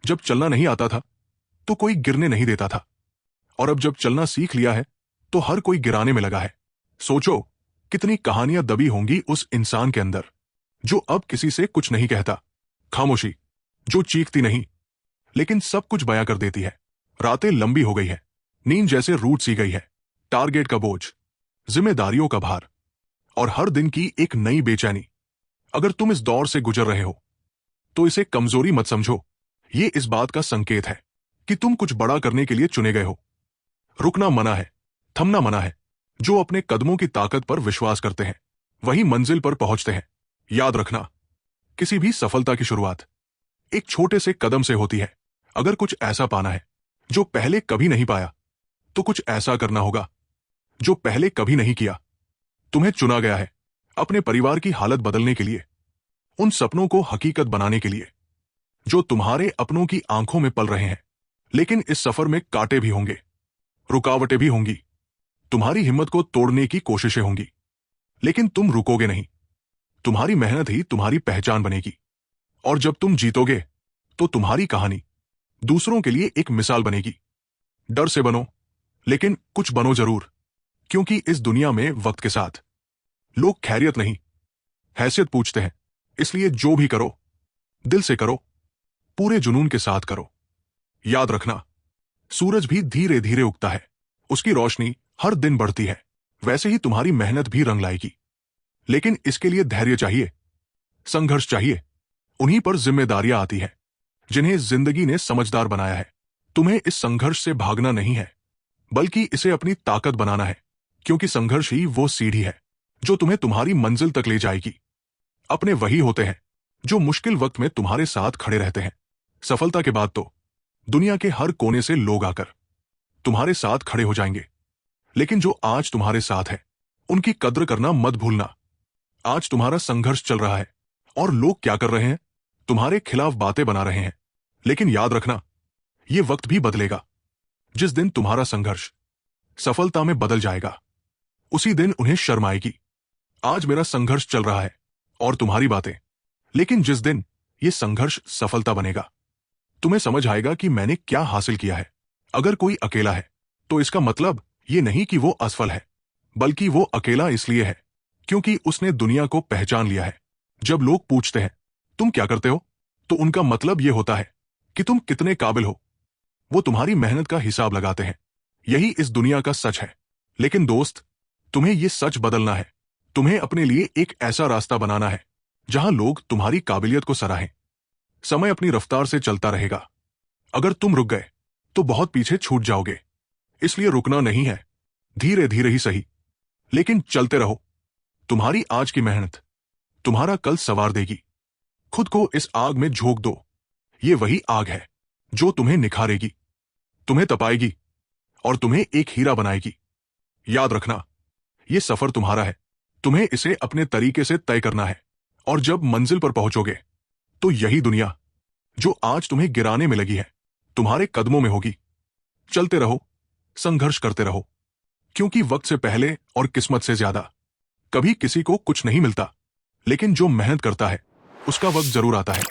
जब चलना नहीं आता था तो कोई गिरने नहीं देता था, और अब जब चलना सीख लिया है तो हर कोई गिराने में लगा है। सोचो कितनी कहानियां दबी होंगी उस इंसान के अंदर जो अब किसी से कुछ नहीं कहता। खामोशी जो चीखती नहीं लेकिन सब कुछ बयां कर देती है। रातें लंबी हो गई है, नींद जैसे रूठ सी गई है। टारगेट का बोझ, जिम्मेदारियों का भार और हर दिन की एक नई बेचैनी। अगर तुम इस दौर से गुजर रहे हो तो इसे कमजोरी मत समझो, ये इस बात का संकेत है कि तुम कुछ बड़ा करने के लिए चुने गए हो। रुकना मना है, थमना मना है। जो अपने कदमों की ताकत पर विश्वास करते हैं वही मंजिल पर पहुंचते हैं। याद रखना, किसी भी सफलता की शुरुआत एक छोटे से कदम से होती है। अगर कुछ ऐसा पाना है जो पहले कभी नहीं पाया तो कुछ ऐसा करना होगा जो पहले कभी नहीं किया। तुम्हें चुना गया है अपने परिवार की हालत बदलने के लिए, उन सपनों को हकीकत बनाने के लिए जो तुम्हारे अपनों की आंखों में पल रहे हैं। लेकिन इस सफर में कांटे भी होंगे, रुकावटें भी होंगी, तुम्हारी हिम्मत को तोड़ने की कोशिशें होंगी, लेकिन तुम रुकोगे नहीं। तुम्हारी मेहनत ही तुम्हारी पहचान बनेगी, और जब तुम जीतोगे तो तुम्हारी कहानी दूसरों के लिए एक मिसाल बनेगी। डर से बनो, लेकिन कुछ बनो जरूर, क्योंकि इस दुनिया में वक्त के साथ लोग खैरियत नहीं हैसियत पूछते हैं। इसलिए जो भी करो दिल से करो, पूरे जुनून के साथ करो। याद रखना, सूरज भी धीरे धीरे उगता है, उसकी रोशनी हर दिन बढ़ती है। वैसे ही तुम्हारी मेहनत भी रंग लाएगी, लेकिन इसके लिए धैर्य चाहिए, संघर्ष चाहिए। उन्हीं पर जिम्मेदारियां आती है जिन्हें जिंदगी ने समझदार बनाया है। तुम्हें इस संघर्ष से भागना नहीं है, बल्कि इसे अपनी ताकत बनाना है, क्योंकि संघर्ष ही वो सीढ़ी है जो तुम्हें तुम्हारी मंजिल तक ले जाएगी। अपने वही होते हैं जो मुश्किल वक्त में तुम्हारे साथ खड़े रहते हैं। सफलता के बाद तो दुनिया के हर कोने से लोग आकर तुम्हारे साथ खड़े हो जाएंगे, लेकिन जो आज तुम्हारे साथ है उनकी कद्र करना मत भूलना। आज तुम्हारा संघर्ष चल रहा है और लोग क्या कर रहे हैं, तुम्हारे खिलाफ बातें बना रहे हैं। लेकिन याद रखना, यह वक्त भी बदलेगा। जिस दिन तुम्हारा संघर्ष सफलता में बदल जाएगा उसी दिन उन्हें शर्म आएगी। आज मेरा संघर्ष चल रहा है और तुम्हारी बातें, लेकिन जिस दिन यह संघर्ष सफलता बनेगा तुम्हें समझ आएगा कि मैंने क्या हासिल किया है। अगर कोई अकेला है तो इसका मतलब यह नहीं कि वो असफल है, बल्कि वो अकेला इसलिए है क्योंकि उसने दुनिया को पहचान लिया है। जब लोग पूछते हैं तुम क्या करते हो, तो उनका मतलब यह होता है कि तुम कितने काबिल हो। वो तुम्हारी मेहनत का हिसाब लगाते हैं। यही इस दुनिया का सच है। लेकिन दोस्त, तुम्हें यह सच बदलना है। तुम्हें अपने लिए एक ऐसा रास्ता बनाना है जहां लोग तुम्हारी काबिलियत को सराहें। समय अपनी रफ्तार से चलता रहेगा। अगर तुम रुक गए तो बहुत पीछे छूट जाओगे। इसलिए रुकना नहीं है, धीरे धीरे ही सही, लेकिन चलते रहो। तुम्हारी आज की मेहनत तुम्हारा कल संवार देगी। खुद को इस आग में झोंक दो। ये वही आग है जो तुम्हें निखारेगी, तुम्हें तपाएगी और तुम्हें एक हीरा बनाएगी। याद रखना, यह सफर तुम्हारा है, तुम्हें इसे अपने तरीके से तय करना है। और जब मंजिल पर पहुंचोगे तो यही दुनिया जो आज तुम्हें गिराने में लगी है तुम्हारे कदमों में होगी। चलते रहो, संघर्ष करते रहो, क्योंकि वक्त से पहले और किस्मत से ज्यादा कभी किसी को कुछ नहीं मिलता, लेकिन जो मेहनत करता है उसका वक्त जरूर आता है।